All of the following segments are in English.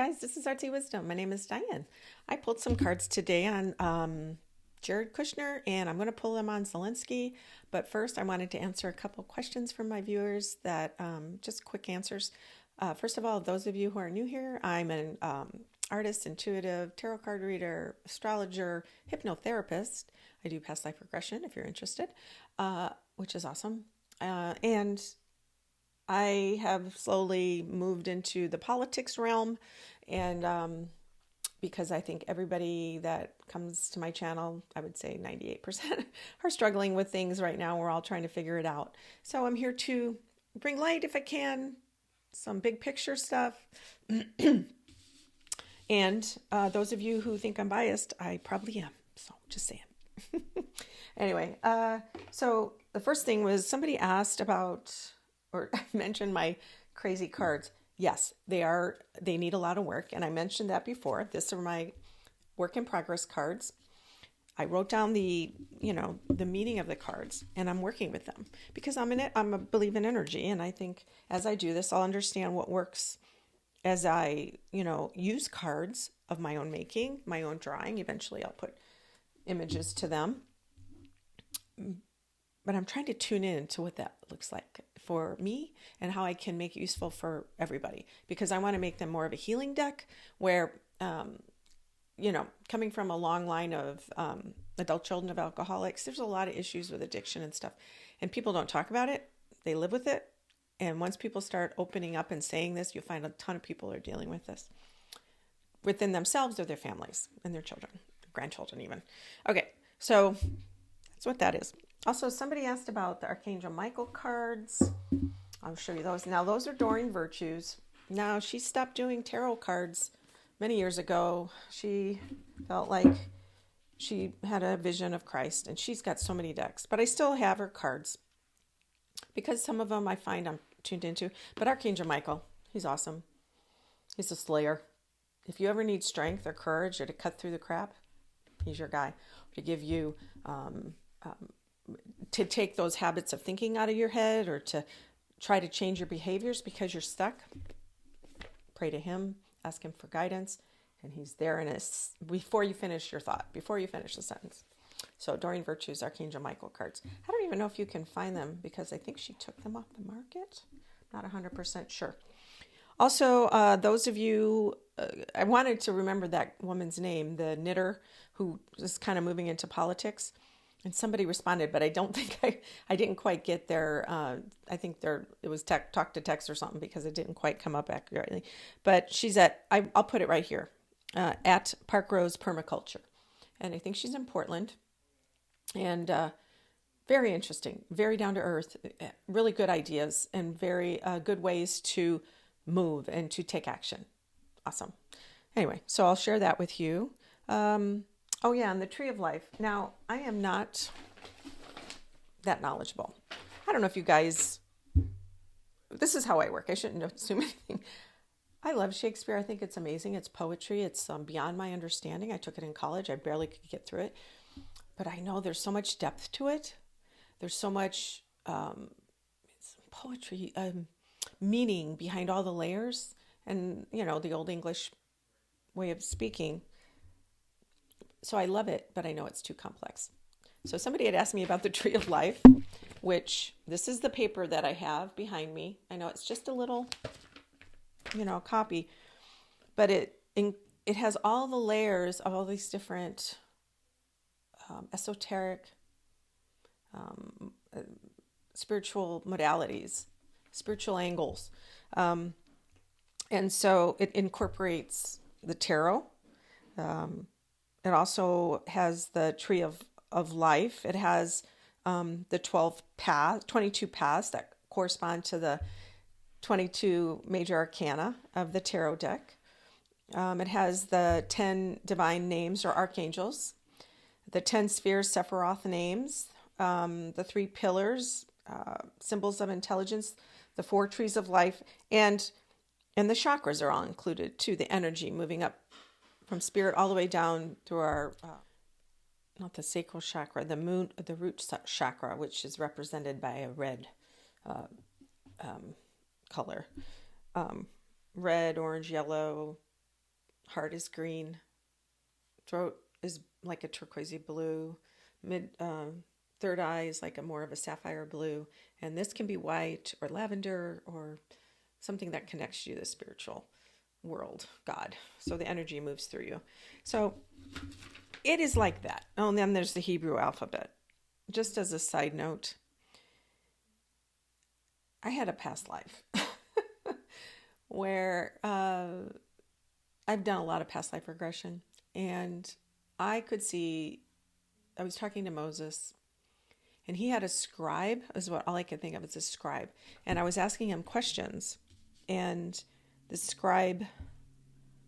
guys, this is RT Wisdom. My name is Diane. I pulled some cards today on Jared Kushner, and I'm going to pull them on Zelensky. But first, I wanted to answer a couple questions from my viewers that just quick answers. First of all, those of you who are new here, I'm an artist, intuitive, tarot card reader, astrologer, hypnotherapist. I do past life regression if you're interested, which is awesome. And I have slowly moved into the politics realm, and because I think everybody that comes to my channel, I would say 98% are struggling with things right now. We're all trying to figure it out. So I'm here to bring light if I can, some big picture stuff. And those of you who think I'm biased, I probably am. So just saying. Anyway, so the first thing was somebody asked about, or mentioned my crazy cards. Yes, they need a lot of work. And I mentioned that before. These are my work in progress cards. I wrote down the meaning of the cards, and I'm working with them because I'm a believe in energy. And I think as I do this, I'll understand what works as I, use cards of my own making, my own drawing. Eventually I'll put images to them. But I'm trying to tune in to what that looks like for me and how I can make it useful for everybody, because I want to make them more of a healing deck where, coming from a long line of adult children of alcoholics, there's a lot of issues with addiction and stuff, and people don't talk about it. They live with it. And once people start opening up and saying this, you'll find a ton of people are dealing with this within themselves or their families and their children, grandchildren even. Okay, so that's what that is. Also, somebody asked about the Archangel Michael cards. I'll show you those. Now, those are Doreen Virtues. Now, she stopped doing tarot cards many years ago. She felt like she had a vision of Christ, and she's got so many decks. But I still have her cards because some of them I find I'm tuned into. But Archangel Michael, he's awesome. He's a slayer. If you ever need strength or courage or to cut through the crap, he's your guy. To give you... to take those habits of thinking out of your head, or to try to change your behaviors because you're stuck, pray to him, ask him for guidance, and he's there before you finish your thought, before you finish the sentence. So Doreen Virtue's Archangel Michael cards. I don't even know if you can find them because I think she took them off the market. Not 100% sure. Also, those of you, I wanted to remember that woman's name, the knitter who is kind of moving into politics. And somebody responded, but I don't think I didn't quite get their, I think it was talk to text or something because it didn't quite come up accurately. But she's I'll put it right here, at Park Rose Permaculture. And I think she's in Portland. And very interesting, very down to earth, really good ideas, and very good ways to move and to take action. Awesome. Anyway, so I'll share that with you. Oh yeah, and the Tree of Life. Now, I am not that knowledgeable. I don't know if you guys, this is how I work. I shouldn't assume anything. I love Shakespeare. I think it's amazing. It's poetry. It's beyond my understanding. I took it in college. I barely could get through it. But I know there's so much depth to it. There's so much poetry, meaning behind all the layers. And, the Old English way of speaking. So I love it, but I know it's too complex. So somebody had asked me about the Tree of Life, which this is the paper that I have behind me. I know it's just a little, copy, but it has all the layers of all these different esoteric, spiritual modalities, spiritual angles. And so it incorporates the tarot. It also has the Tree of Life. It has the 22 paths that correspond to the 22 major arcana of the tarot deck. It has the 10 divine names or archangels, the 10 spheres, Sephiroth names, the 3 pillars, symbols of intelligence, the 4 trees of life, and the chakras are all included too, the energy moving up from spirit all the way down through our, not the sacral chakra, the root chakra, which is represented by a red color. Red, orange, yellow, Heart is green. Throat is like a turquoisey blue. Third eye is like more of a sapphire blue. And this can be white or lavender or something that connects you to the spiritual world, God. So the energy moves through you. So it is like that. Oh, and then there's the Hebrew alphabet. Just as a side note, I had a past life where I've done a lot of past life regression, and I could see, I was talking to Moses, and he had a scribe, is what all I could think of as a scribe. And I was asking him questions, and the scribe,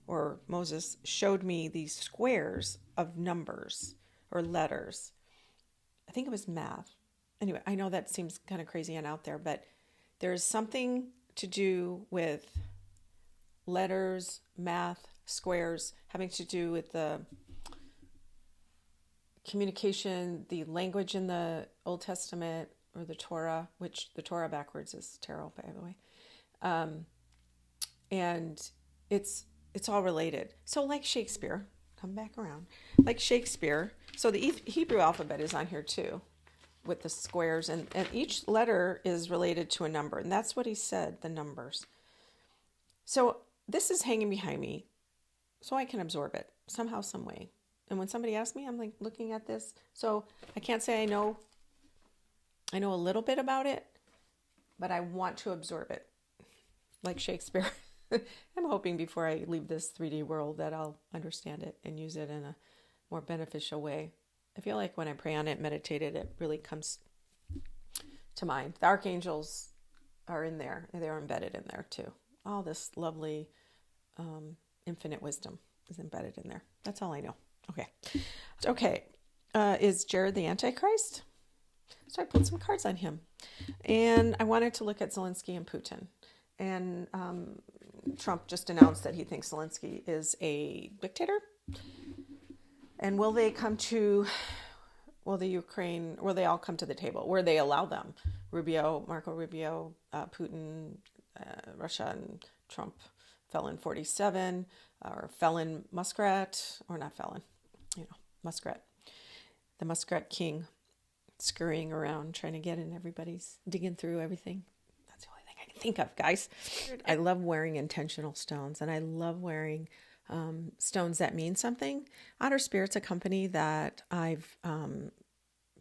or Moses, showed me these squares of numbers or letters. I think it was math. Anyway, I know that seems kind of crazy and out there, but there's something to do with letters, math, squares, having to do with the communication, the language in the Old Testament or the Torah, which the Torah backwards is tarot, by the way. And it's all related. So like Shakespeare, come back around, like Shakespeare. So the Hebrew alphabet is on here too, with the squares, and each letter is related to a number. And that's what he said, the numbers. So this is hanging behind me so I can absorb it somehow, some way. And when somebody asks me, I'm like looking at this. So I can't say I know a little bit about it, but I want to absorb it like Shakespeare. I'm hoping before I leave this 3D world that I'll understand it and use it in a more beneficial way. I feel like when I pray on it, meditate it really comes to mind. The archangels are in there. They're embedded in there too. All this lovely infinite wisdom is embedded in there. That's all I know. Okay. Is Jared the Anti-Christ? So I pulled some cards on him. And I wanted to look at Zelensky and Putin. And Trump just announced that he thinks Zelensky is a dictator. And will they all come to the table? Where they allow them? Marco Rubio, Putin, Russia, and Trump, felon 47, or felon Muskrat, or not felon, Muskrat. The Muskrat King scurrying around trying to get in everybody's, digging through everything. That's the only thing I can think of, guys. I love wearing intentional stones, and I love wearing stones that mean something. OTTERSPIRIT's a company that I've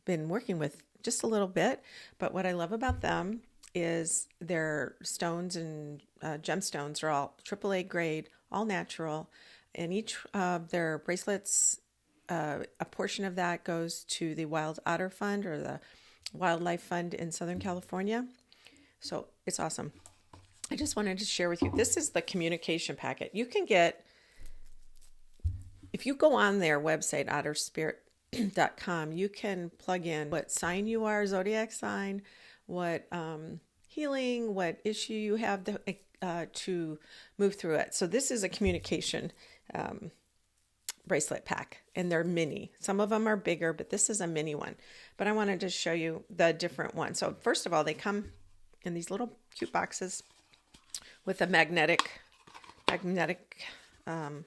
been working with just a little bit, but what I love about them is their stones and gemstones are all AAA grade, all natural, and each of their bracelets, a portion of that goes to the Wild Otter Fund or the Wildlife Fund in Southern California. So it's awesome. I just wanted to share with you, this is the communication packet. You can get, if you go on their website, OTTERSPIRIT.com, you can plug in what sign you are, zodiac sign, what healing, what issue you have to move through it. So this is a communication bracelet pack, and they're mini. Some of them are bigger, but this is a mini one. But I wanted to show you the different ones. So first of all, they come in these little cute boxes with a magnetic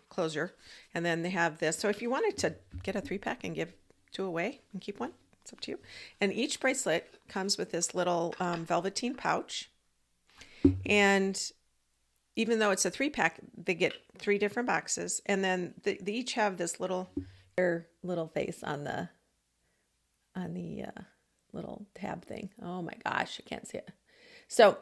closure, and then they have this. So if you wanted to get a 3-pack and give 2 away and keep one, it's up to you. And each bracelet comes with this little velveteen pouch, and even though it's a 3-pack, they get 3 different boxes, and then they each have this little face on the little tab thing. Oh my gosh, I can't see it. So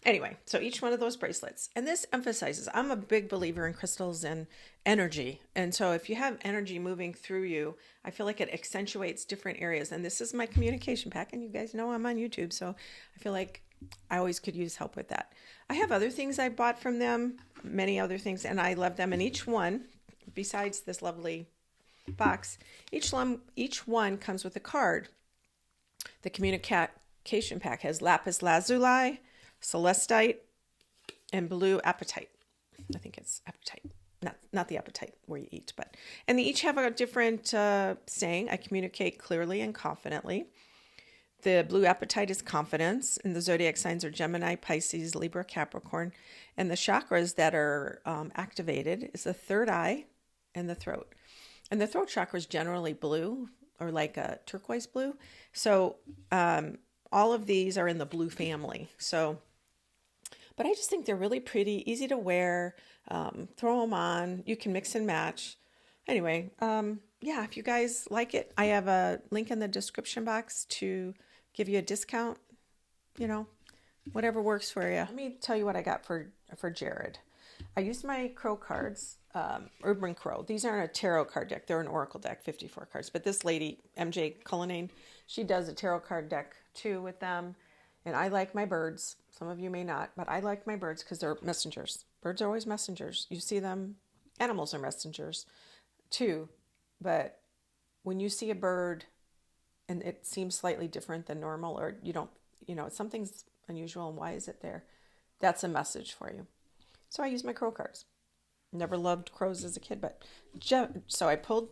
anyway, so each one of those bracelets, and this emphasizes, I'm a big believer in crystals and energy. And so if you have energy moving through you, I feel like it accentuates different areas. And this is my communication pack. And you guys know I'm on YouTube, so I feel like I always could use help with that. I have other things I bought from them, many other things, and I love them. And each one, besides this lovely box, each one comes with a card. The communication pack has lapis lazuli, celestite, and blue apatite. I think it's apatite, not the appetite where you eat, and they each have a different saying. I communicate clearly and confidently. The blue apatite is confidence, and the zodiac signs are Gemini, Pisces, Libra, Capricorn. And the chakras that are activated is the third eye and the throat. And the throat chakra is generally blue, or like a turquoise blue. So all of these are in the blue family. So, but I just think they're really pretty, easy to wear. Throw them on. You can mix and match. Anyway, yeah, if you guys like it, I have a link in the description box to give you a discount, you know, whatever works for you. Let me tell you what I got for Jared. I used my Crow cards, Urban Crow. These aren't a tarot card deck. They're an oracle deck, 54 cards. But this lady, MJ Cullinane, she does a tarot card deck too with them. And I like my birds. Some of you may not, but I like my birds because they're messengers. Birds are always messengers. You see them. Animals are messengers too. But when you see a bird and it seems slightly different than normal, or you don't, you know, something's unusual and why is it there? That's a message for you. So I use my crow cards. Never loved crows as a kid, but so I pulled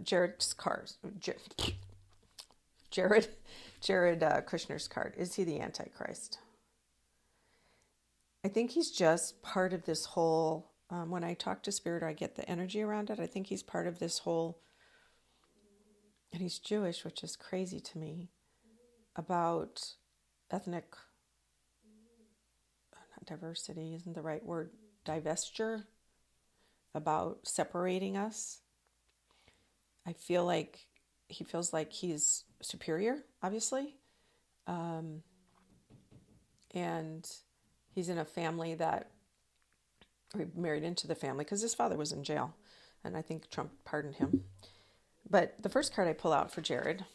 Jared's cards. Jared Kushner's card. Is he the Antichrist? I think he's just part of this whole, when I talk to Spirit, I get the energy around it. I think he's part of this whole, and he's Jewish, which is crazy to me, about ethnic, not diversity, isn't the right word, divestiture, about separating us. I feel like he feels like he's superior, obviously. And he's in a family that, or married into the family because his father was in jail. And I think Trump pardoned him. But the first card I pull out for Jared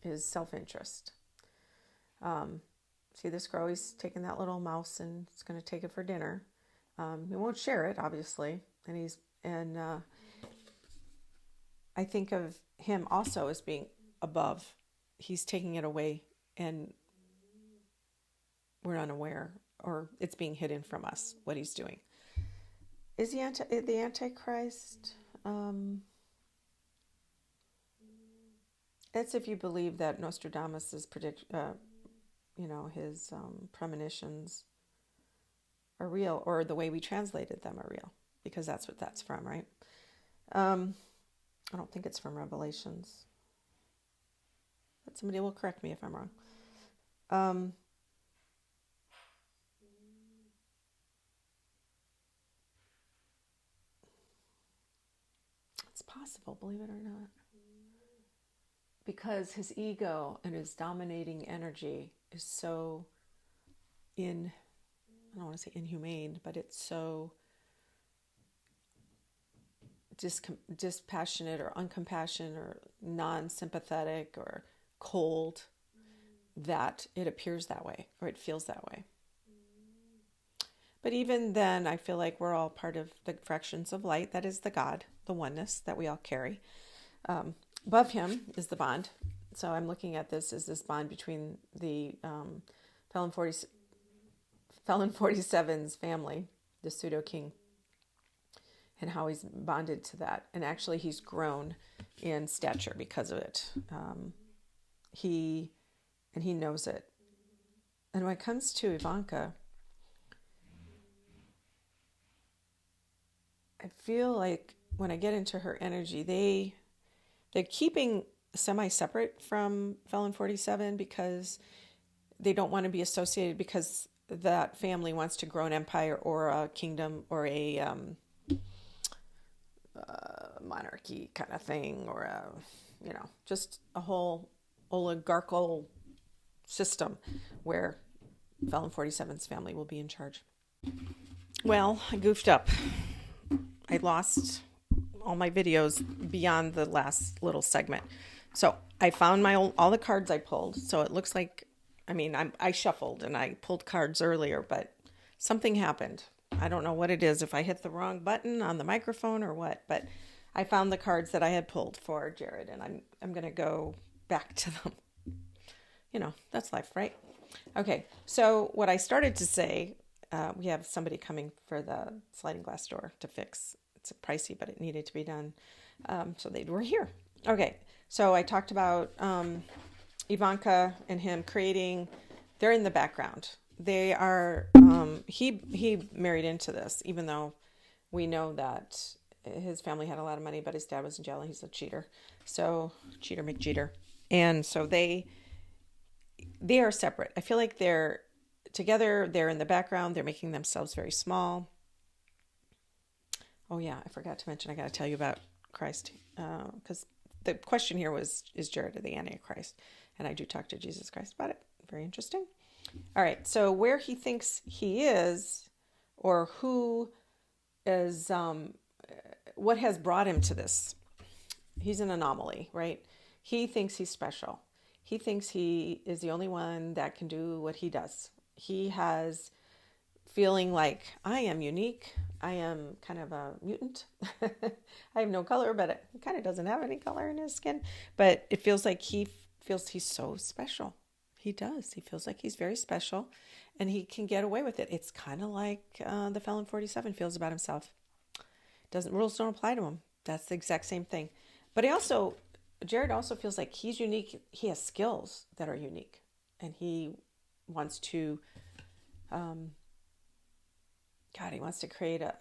is self-interest. See this crow? He's taking that little mouse and he's going to take it for dinner. He won't share it, obviously. And I think of him also as being above. He's taking it away and we're unaware, or it's being hidden from us, what he's doing. Is the Antichrist? That's if you believe that Nostradamus' his premonitions are real, or the way we translated them are real, because that's what that's from, right? I don't think it's from Revelations. But somebody will correct me if I'm wrong. It's possible, believe it or not. Because his ego and his dominating energy is so I don't want to say inhumane, but it's so dispassionate or uncompassionate or non-sympathetic or cold, that it appears that way or it feels that way. But even then, I feel like we're all part of the fractions of light. That is the God, the oneness that we all carry. Above him is the bond. So I'm looking at this as this bond between the Felon 47's family, the pseudo-king, and how he's bonded to that. And actually he's grown in stature because of it. He knows it. And when it comes to Ivanka, I feel like when I get into her energy, they're keeping semi-separate from Felon 47 because they don't want to be associated, because that family wants to grow an empire or a kingdom or a monarchy kind of thing, or just a whole oligarchical system where Felon 47's family will be in charge. Well, I goofed up. I lost all my videos beyond the last little segment. So I found all the cards I pulled. So it looks like, I shuffled and I pulled cards earlier, but something happened. I don't know what it is, if I hit the wrong button on the microphone or what, but I found the cards that I had pulled for Jared, and I'm going to go back to them. That's life, right? Okay, so what I started to say, we have somebody coming for the sliding glass door to fix. It's pricey, but it needed to be done. So they were here. Okay, so I talked about Ivanka and him creating, they're in the background. They are, he married into this, even though we know that his family had a lot of money, but his dad was in jail and he's a cheater. So, cheater McJeter. And so they are separate. I feel like they're together, they're in the background, they're making themselves very small. Oh yeah, I forgot to mention, I got to tell you about Christ, because the question here was, is Jared the Anti-Christ? And I do talk to Jesus Christ about it. Very interesting. All right, so where he thinks he is, or who is, what has brought him to this? He's an anomaly, right? He thinks he's special. He thinks he is the only one that can do what he does. He has feeling like, I am unique. I am kind of a mutant. I have no color, but he kind of doesn't have any color in his skin. But it feels like he feels he's so special. He does. He feels like he's very special and he can get away with it. It's kind of like the felon 47 feels about himself. Rules don't apply to him. That's the exact same thing. But Jared also feels like he's unique. He has skills that are unique. And he wants to, he wants to create a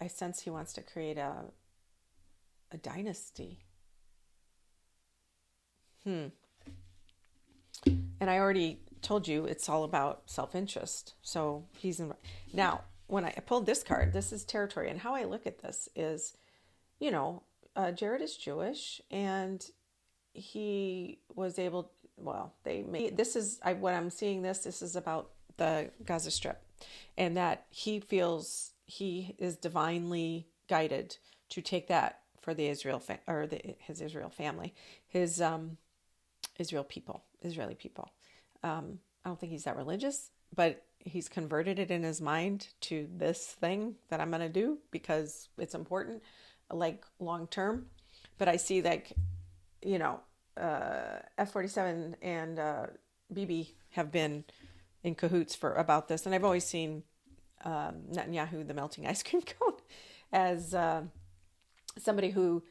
dynasty. And I already told you it's all about self-interest. So now, when I pulled this card, this is territory. And how I look at this is, Jared is Jewish and he was able, what I'm seeing this is about the Gaza Strip, and that he feels he is divinely guided to take that for the his Israel family, his Israeli people. I don't think he's that religious, but he's converted it in his mind to this thing that I'm going to do because it's important, like long term. But I see like, F-47 and Bibi have been in cahoots about this. And I've always seen Netanyahu, the melting ice cream cone, as somebody who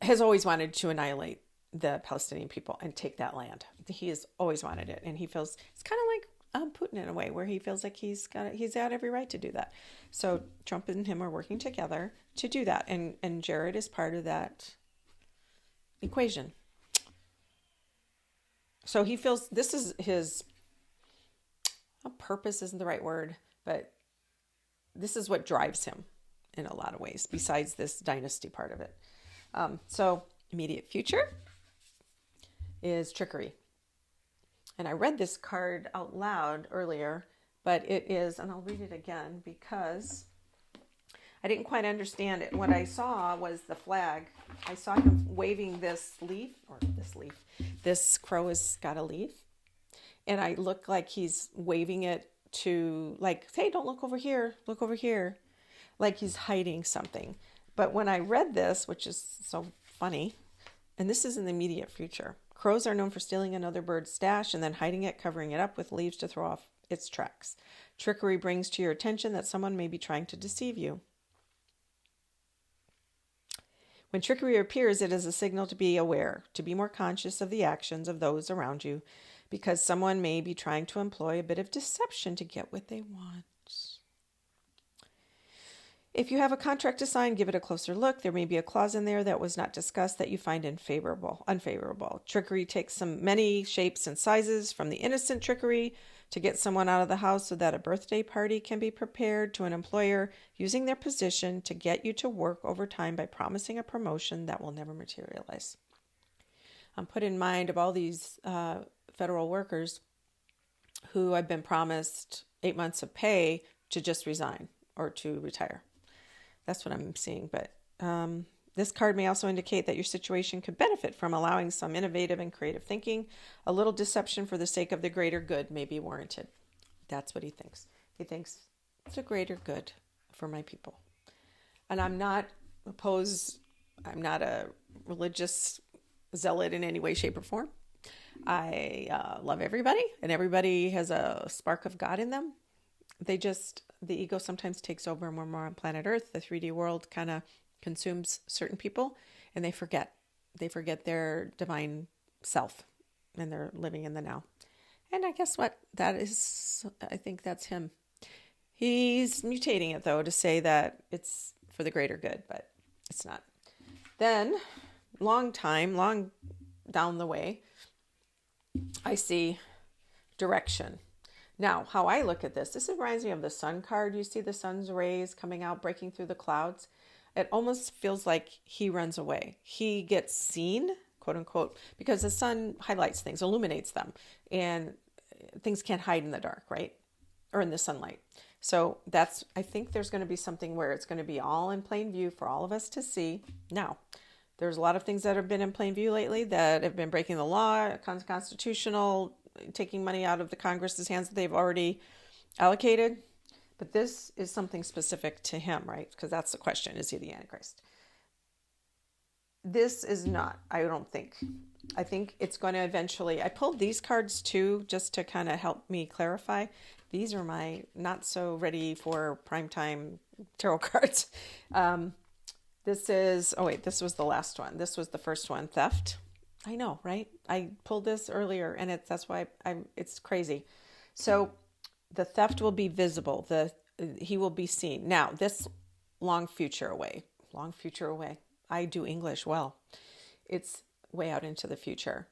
has always wanted to annihilate the Palestinian people and take that land. He has always wanted it. And he feels, it's kind of like Putin in a way, where he feels like he's got every right to do that. So Trump and him are working together to do that. And Jared is part of that equation. So he feels this is his purpose isn't the right word, but this is what drives him in a lot of ways, besides this dynasty part of it. So immediate future is trickery. And I read this card out loud earlier, but it is, and I'll read it again because I didn't quite understand it. What I saw was the flag. I saw him waving this crow has got a leaf. And I look like he's waving it to, like, hey, don't look over here, like he's hiding something. But when I read this, which is so funny, and this is in the immediate future, crows are known for stealing another bird's stash and then hiding it, covering it up with leaves to throw off its tracks. Trickery brings to your attention that someone may be trying to deceive you. When trickery appears, it is a signal to be aware, to be more conscious of the actions of those around you, because someone may be trying to employ a bit of deception to get what they want. If you have a contract to sign, give it a closer look. There may be a clause in there that was not discussed that you find unfavorable. Trickery takes many shapes and sizes, from the innocent trickery to get someone out of the house so that a birthday party can be prepared, to an employer using their position to get you to work overtime by promising a promotion that will never materialize. I'm put in mind of all these federal workers who have been promised 8 months of pay to just resign or to retire. That's what I'm seeing. But this card may also indicate that your situation could benefit from allowing some innovative and creative thinking. A little deception for the sake of the greater good may be warranted. That's what he thinks. He thinks it's a greater good for my people. And I'm not a religious zealot in any way, shape, or form. I love everybody, and everybody has a spark of God in them. The ego sometimes takes over, and we're more on planet Earth. The 3D world kind of consumes certain people, and they forget their divine self. and they're living in the now. And I guess what? I think that's him. He's mutating it, though, to say that it's for the greater good, but it's not. Then, long down the way, I see direction. Now, how I look at this reminds me of the sun card. You see the sun's rays coming out, breaking through the clouds. It almost feels like he runs away. He gets seen, quote unquote, because the sun highlights things, illuminates them, and things can't hide in the dark, right? Or in the sunlight. So I think there's going to be something where it's going to be all in plain view for all of us to see. Now, there's a lot of things that have been in plain view lately that have been breaking the law, unconstitutional, taking money out of the Congress's hands that they've already allocated. But this is something specific to him, right? Because that's the question. Is he the Antichrist? This is not, I don't think. I think it's going to eventually, I pulled these cards too, just to kind of help me clarify. These are my not so ready for primetime tarot cards. This was the last one. This was the first one, theft. I know, right? I pulled this earlier, and that's why it's crazy. So the theft will be visible. He will be seen. Now, this long future away. I do English well. It's way out into the future.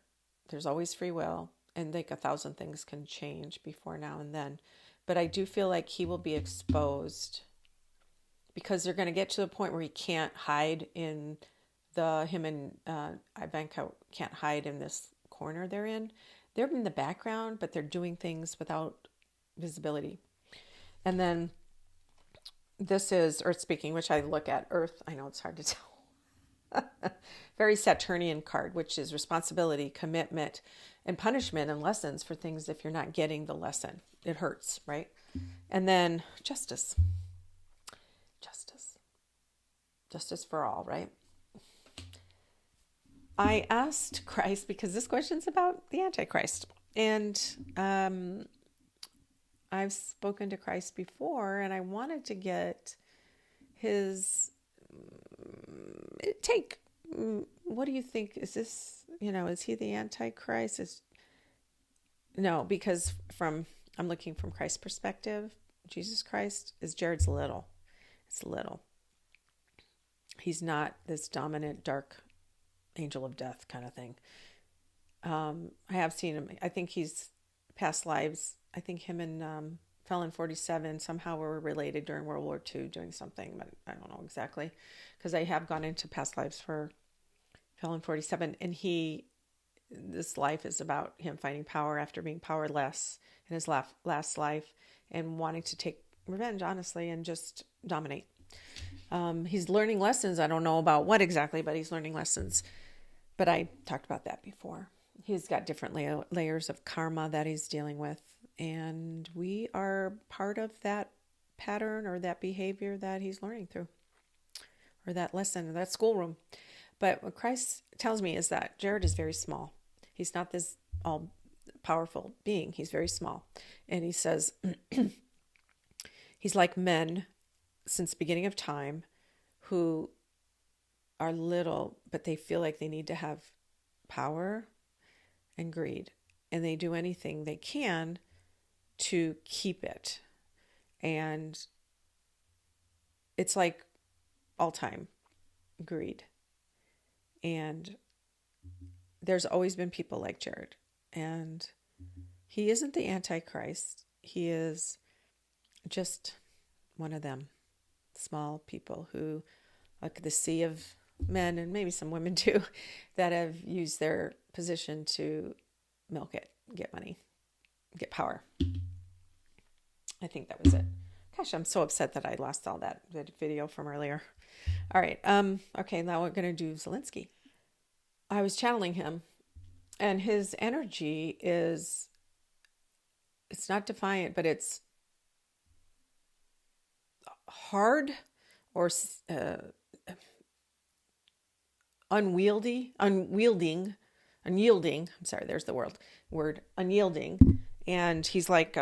There's always free will, and like 1,000 things can change before now and then. But I do feel like he will be exposed because they're going to get to the point where he can't hide in him and Ivanka can't hide in this corner they're in. They're in the background, but they're doing things without visibility. And then this is Earth speaking, which I look at Earth. I know it's hard to tell. Very Saturnian card, which is responsibility, commitment, and punishment and lessons for things if you're not getting the lesson. It hurts, right? And then justice. Justice for all, right? I asked Christ, because this question's about the Antichrist. And I've spoken to Christ before, and I wanted to get his take. What do you think? Is this, is he the Antichrist? No, because I'm looking from Christ's perspective. Jesus Christ is Jared's little. It's little. He's not this dominant, dark angel of death kind of thing. I have seen him. I think he's past lives. I think him and Felon 47 somehow were related during World War II doing something, but I don't know exactly, because I have gone into past lives for Felon 47, and this life is about him finding power after being powerless in his last life and wanting to take revenge, honestly, and just dominate. He's learning lessons. I don't know about what exactly, but he's learning lessons. But I talked about that before. He's got different layers of karma that he's dealing with. And we are part of that pattern or that behavior that he's learning through. Or that lesson, that schoolroom. But what Christ tells me is that Jared is very small. He's not this all-powerful being. He's very small. And he says, he's like men since the beginning of time who are little, but they feel like they need to have power and greed. And they do anything they can to keep it. And it's like all-time greed. And there's always been people like Jared. And he isn't the Antichrist. He is just one of them. Small people who, like the sea of men and maybe some women too, that have used their position to milk it, get money, get power. I think that was it. Gosh, I'm so upset that I lost all that video from earlier. All right. Okay, now we're going to do Zelensky. I was channeling him, and his energy it's not defiant, but it's hard or unyielding. I'm sorry, there's the word unyielding. And he's like,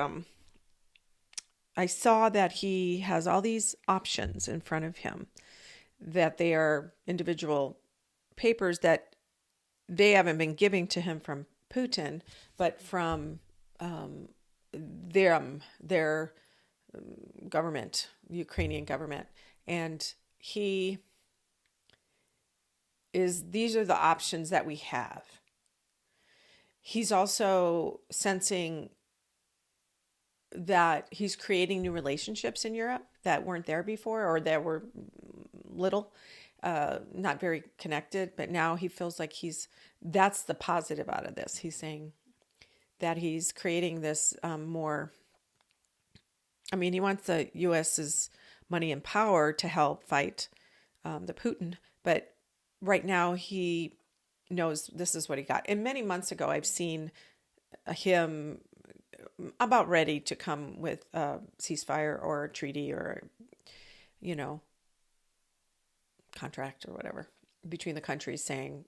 I saw that he has all these options in front of him, that they are individual papers that they haven't been giving to him from Putin, but from their government, Ukrainian government. And these are the options that we have. He's also sensing that he's creating new relationships in Europe that weren't there before, or that were little, not very connected. But now he feels like that's the positive out of this. He's saying that he's creating this more, he wants the U.S.'s money and power to help fight the Putin, but right now he knows this is what he got. And many months ago, I've seen him about ready to come with a ceasefire or a treaty or, contract or whatever between the countries, saying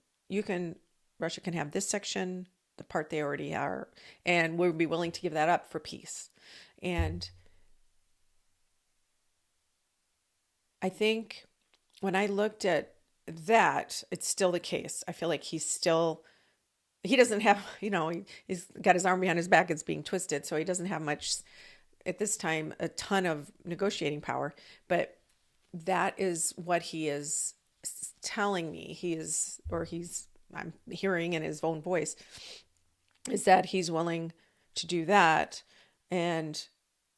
Russia can have this section, the part they already are, and we'll be willing to give that up for peace. And I think when I looked at that, it's still the case. I feel like he doesn't have, he's got his arm behind his back. It's being twisted. So he doesn't have much at this time, a ton of negotiating power, but that is what he is telling me. I'm hearing in his own voice is that he's willing to do that. And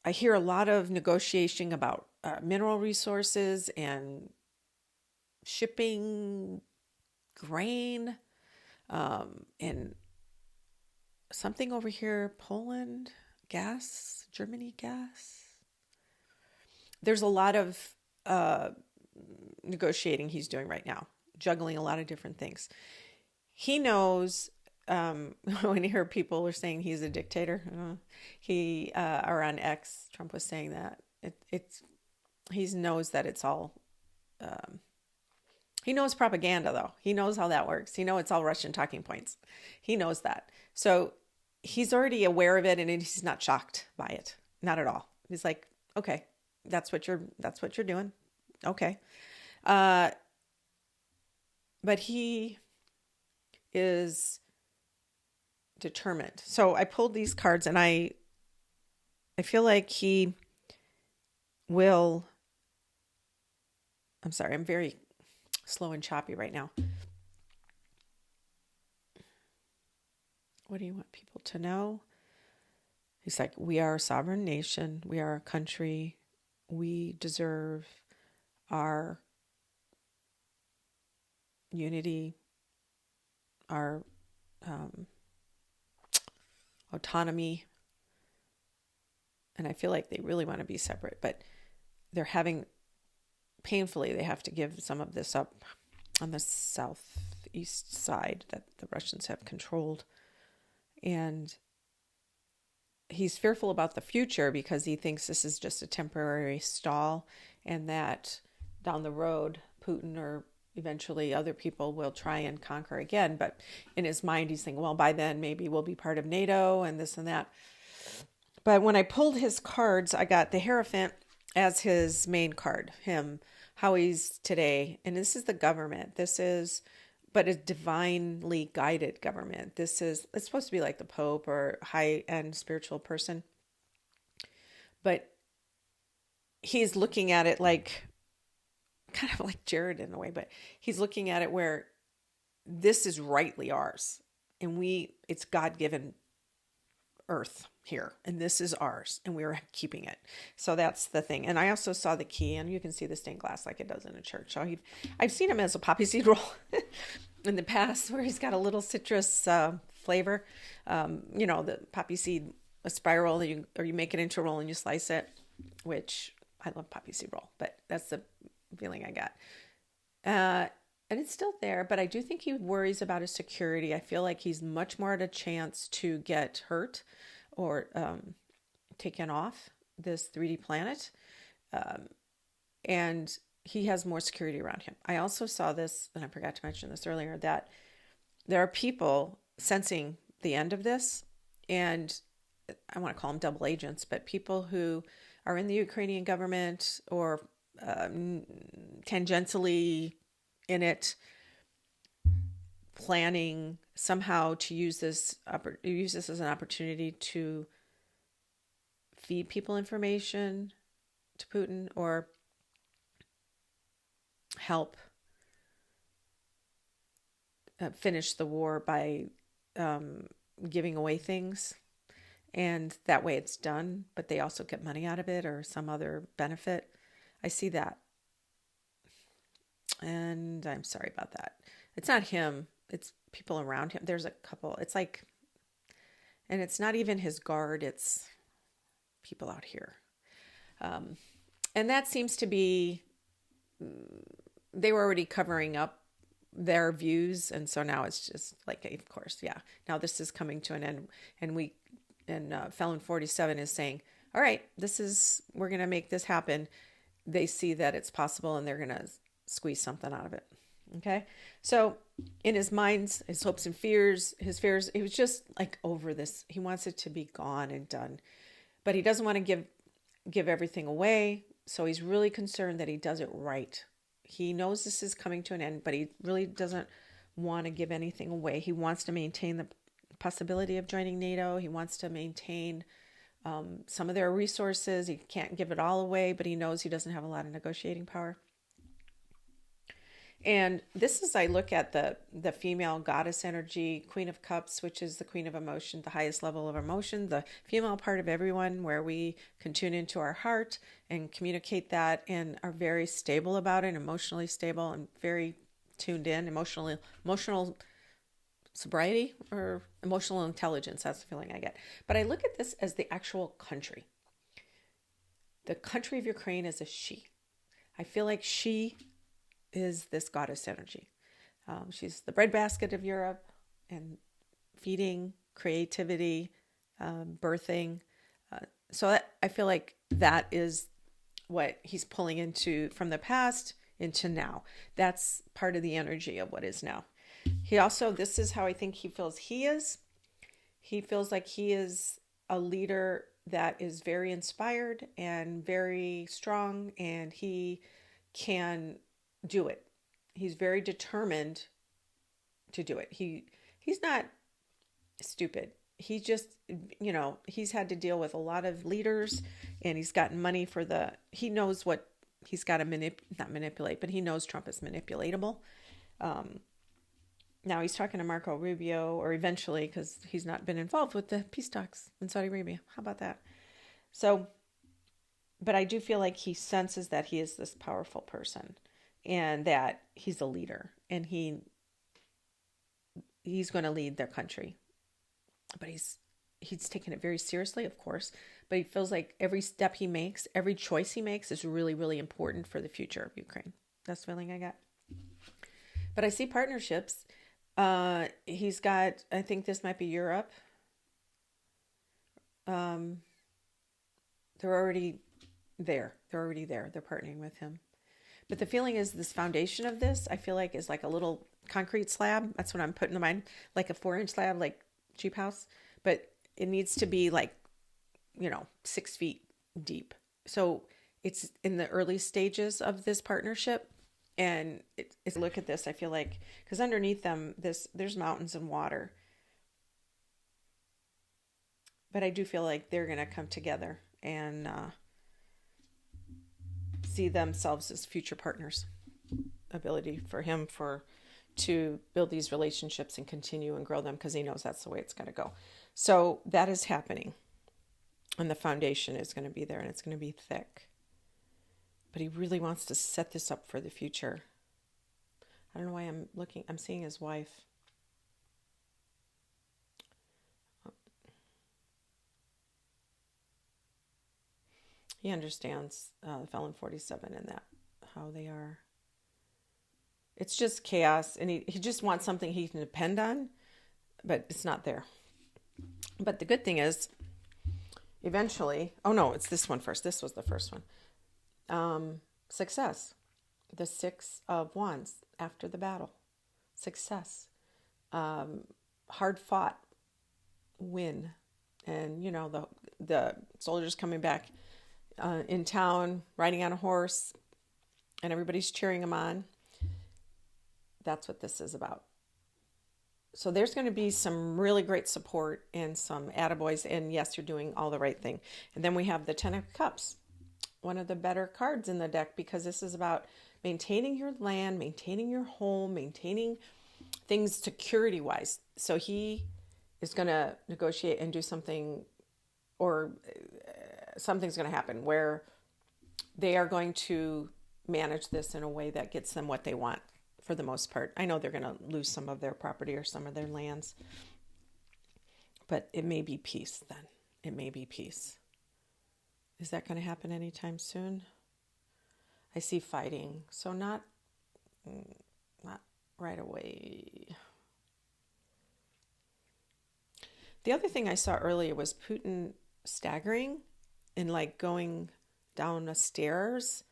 I hear a lot of negotiation about mineral resources and shipping grain, and something over here, Poland, gas, Germany, gas. There's a lot of negotiating he's doing right now, juggling a lot of different things. He knows, when you hear people are saying he's a dictator, or on X, Trump was saying that, he knows that it's all, he knows propaganda though. He knows how that works. He knows it's all Russian talking points. He knows that. So he's already aware of it, and he's not shocked by it. Not at all. He's like, okay, that's what you're doing. Okay. But he is determined. So I pulled these cards, and I feel like he will, I'm sorry, I'm very slow and choppy right now. What do you want people to know? He's like, we are a sovereign nation. We are a country. We deserve our unity, our autonomy. And I feel like they really want to be separate, but painfully, they have to give some of this up on the southeast side that the Russians have controlled. And he's fearful about the future because he thinks this is just a temporary stall, and that down the road, Putin or eventually other people will try and conquer again. But in his mind, he's thinking, well, by then maybe we'll be part of NATO and this and that. But when I pulled his cards, I got the Hierophant as his main card, how he's today. And this is the government. But a divinely guided government. It's supposed to be like the Pope or high-end spiritual person. But he's looking at it like, kind of like Jared in a way, but he's looking at it where this is rightly ours. And it's God-given earth here, and this is ours, and we're keeping it. So that's the thing. And I also saw the key, and you can see the stained glass like it does in a church. So I've seen him as a poppy seed roll in the past, where he's got a little citrus flavor. The poppy seed, a spiral, you make it into a roll and you slice it, which I love poppy seed roll, but that's the feeling I got. And it's still there, but I do think he worries about his security. I feel like he's much more at a chance to get hurt or taken off this 3D planet. And he has more security around him. I also saw this, and I forgot to mention this earlier, that there are people sensing the end of this, and I want to call them double agents, but people who are in the Ukrainian government or tangentially in it, planning somehow to use this as an opportunity to feed people information to Putin, or help finish the war by giving away things, and that way it's done, but they also get money out of it or some other benefit. I see that. And I'm sorry about that. It's not him. It's people around him. There's a couple. It's like, and it's not even his guard. It's people out here. And that seems to be, they were already covering up their views. And so now it's just like, of course, yeah. Now this is coming to an end. And Felon 47 is saying, all right, we're going to make this happen. They see that it's possible and they're going to squeeze something out of it. Okay. So in his minds, his hopes and fears, he was just like over this. He wants it to be gone and done, but he doesn't want to give everything away. So he's really concerned that he does it right. He knows this is coming to an end, but he really doesn't want to give anything away. He wants to maintain the possibility of joining NATO. He wants to maintain some of their resources. He can't give it all away, but he knows he doesn't have a lot of negotiating power. And this is, I look at the female goddess energy, Queen of Cups, which is the Queen of Emotion, the highest level of emotion, the female part of everyone, where we can tune into our heart and communicate that and are very stable about it, emotionally stable and very tuned in, emotional sobriety or emotional intelligence. That's the feeling I get. But I look at this as the actual country. The country of Ukraine is a she. I feel like she is this goddess energy. She's the breadbasket of Europe and feeding, creativity, birthing. So I feel like that is what he's pulling into from the past into now. That's part of the energy of what is now. He also, this is how I think he feels he is. He feels like he is a leader that is very inspired and very strong, and he can do it. He's very determined to do it. He's not stupid. He just, he's had to deal with a lot of leaders, and he's gotten money he knows what he's got to not manipulate, but he knows Trump is manipulatable. Now he's talking to Marco Rubio, or eventually, because he's not been involved with the peace talks in Saudi Arabia. How about that? So, but I do feel like he senses that he is this powerful person and that he's a leader, and he's going to lead their country. But he's taken it very seriously, of course, but he feels like every step he makes, every choice he makes is really, really important for the future of Ukraine. That's the feeling I got. But I see partnerships. He's got, I think this might be Europe. They're already there. They're partnering with him. But the feeling is this foundation of this, I feel like, is like a little concrete slab. That's what I'm putting in mind, like a 4-inch slab, like cheap house. But it needs to be like, 6 feet deep. So it's in the early stages of this partnership. And it's look at this, I feel like, because underneath them, there's mountains and water. But I do feel like they're going to come together and see themselves as future partners. Ability for him to build these relationships and continue and grow them, because he knows that's the way it's going to go. So that is happening. And the foundation is going to be there, and it's going to be thick. But he really wants to set this up for the future. I don't know why I'm seeing his wife. He understands Felon 47 and that, how they are. It's just chaos, and he just wants something he can depend on, but it's not there. But the good thing is, eventually, it's this one first. This was the first one. Success. The 6 of Wands after the battle. Success. Hard fought win. And, the soldiers coming back in town, riding on a horse, and everybody's cheering him on. That's what this is about. So there's going to be some really great support and some attaboys. And yes, you're doing all the right thing. And then we have the Ten of Cups, one of the better cards in the deck, because this is about maintaining your land, maintaining your home, maintaining things security-wise. So he is going to negotiate and do something, or something's going to happen where they are going to manage this in a way that gets them what they want. For the most part, I know they're going to lose some of their property or some of their lands, but it may be peace then. It may be peace. Is that going to happen anytime soon? I see fighting, so not right away. The other thing I saw earlier was Putin staggering and like going down the stairs,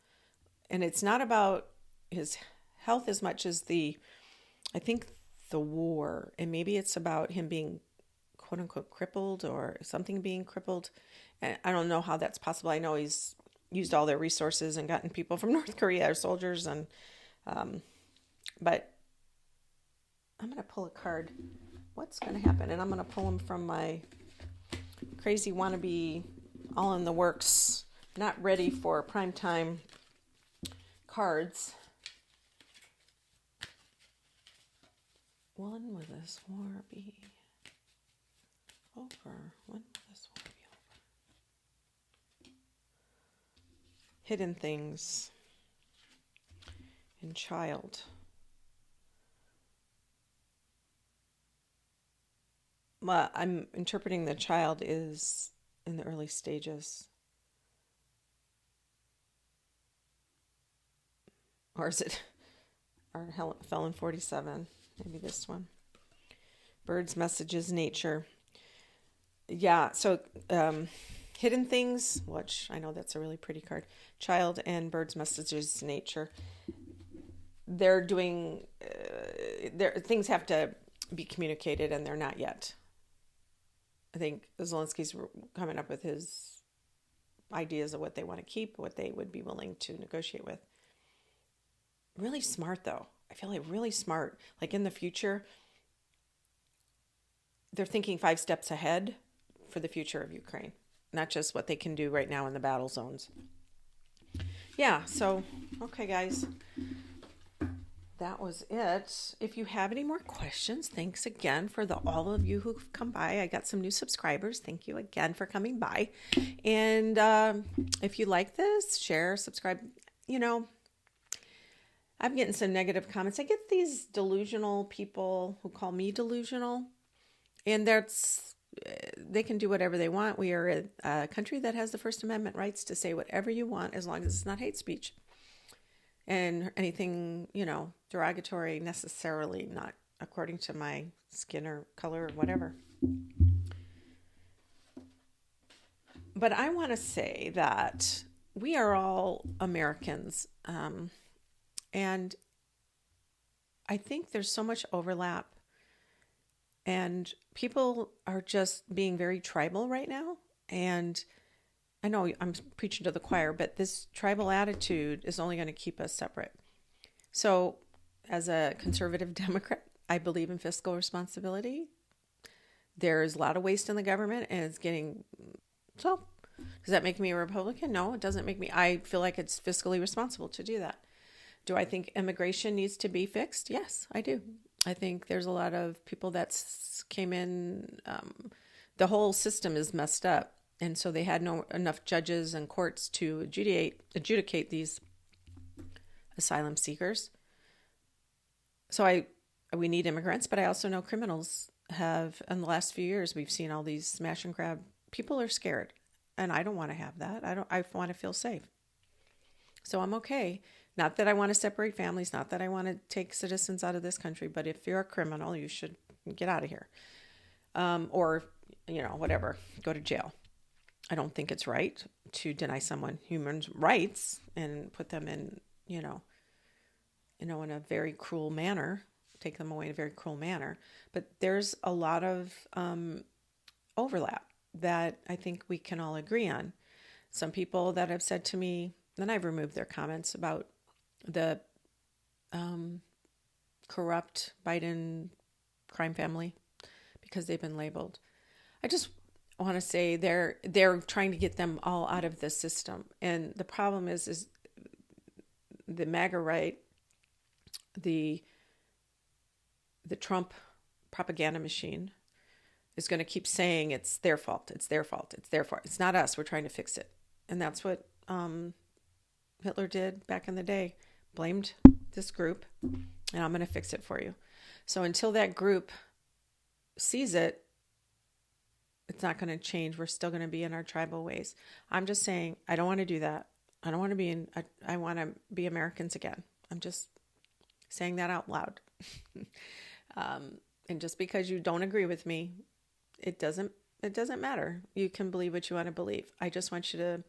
and it's not about his health as much as I think the war, and maybe it's about him being quote unquote crippled or something being crippled. And I don't know how that's possible. I know he's used all their resources and gotten people from North Korea or soldiers, and but I'm going to pull a card. What's going to happen? And I'm going to pull them from my crazy wannabe, all in the works, not ready for prime time cards. When will this war be over? When will this war be over? Hidden things in child. Well, I'm interpreting the child is in the early stages. Or is it our Felon 47? Maybe this one. Birds, messages, nature. Yeah, so hidden things, which I know that's a really pretty card. Child and birds, messages, nature. They're doing, things have to be communicated, and they're not yet. I think Zelensky's coming up with his ideas of what they want to keep, what they would be willing to negotiate with. Really smart, though. I feel like really smart. Like in the future, they're thinking 5 steps ahead for the future of Ukraine, not just what they can do right now in the battle zones. Yeah, so, okay, guys. That was it. If you have any more questions, thanks again for all of you who've come by. I got some new subscribers. Thank you again for coming by. And if you like this, share, subscribe. You know, I'm getting some negative comments. I get these delusional people who call me delusional, and they can do whatever they want. We are a country that has the First Amendment rights to say whatever you want, as long as it's not hate speech and anything, derogatory, necessarily not according to my skin or color or whatever. But I want to say that we are all Americans. And I think there's so much overlap, and people are just being very tribal right now. And I know I'm preaching to the choir, but this tribal attitude is only going to keep us separate. So as a conservative Democrat, I believe in fiscal responsibility. There's a lot of waste in the government, and it's getting, so does that make me a Republican? No, it doesn't make me. I feel like it's fiscally responsible to do that. Do I think immigration needs to be fixed? Yes, I do. I think there's a lot of people that came in, the whole system is messed up. And so they had enough judges and courts to adjudicate these asylum seekers. So we need immigrants, but I also know criminals have, in the last few years, we've seen all these smash and grab. People are scared, and I don't want to have that. I want to feel safe. So I'm okay. Not that I want to separate families, not that I want to take citizens out of this country, but if you're a criminal, you should get out of here. Or, whatever, go to jail. I don't think it's right to deny someone human rights and put them in, in a very cruel manner, take them away in a very cruel manner. But there's a lot of overlap that I think we can all agree on. Some people that have said to me, and I've removed their comments about the corrupt Biden crime family because they've been labeled. I just want to say they're trying to get them all out of the system. And the problem is the MAGA right, the Trump propaganda machine is going to keep saying it's their fault. It's their fault. It's their fault. It's not us. We're trying to fix it. And that's what Hitler did back in the day. Blamed this group, and I'm going to fix it for you. So until that group sees it, it's not going to change. We're still going to be in our tribal ways. I'm just saying, I don't want to do that. I don't want to be I want to be Americans again. I'm just saying that out loud. And just because you don't agree with me, it doesn't matter. You can believe what you want to believe. I just want you to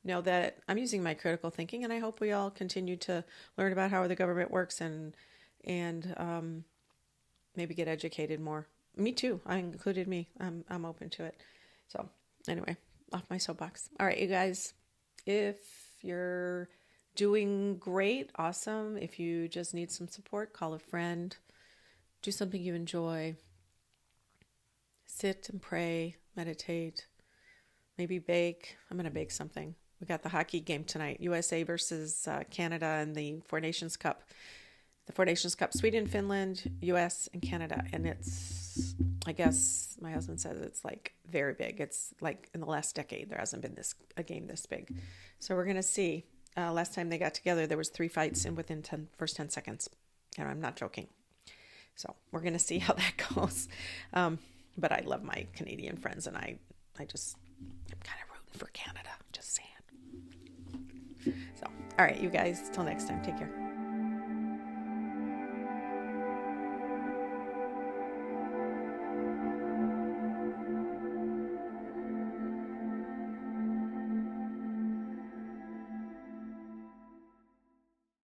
know that I'm using my critical thinking, and I hope we all continue to learn about how the government works and maybe get educated more. Me too. I included me. I'm open to it. So anyway, off my soapbox. All right, you guys, if you're doing great, awesome. If you just need some support, call a friend. Do something you enjoy. Sit and pray, meditate, maybe bake. I'm going to bake something. We got the hockey game tonight, USA versus Canada and the Four Nations Cup. The Four Nations Cup, Sweden, Finland, US, and Canada. And it's, I guess my husband says it's like very big. It's like in the last decade, there hasn't been a game this big. So we're going to see. Last time they got together, there was 3 fights within first 10 seconds. And I'm not joking. So we're going to see how that goes. But I love my Canadian friends, and I'm kind of rooting for Canada. Just saying. So, all right, you guys, till next time, take care.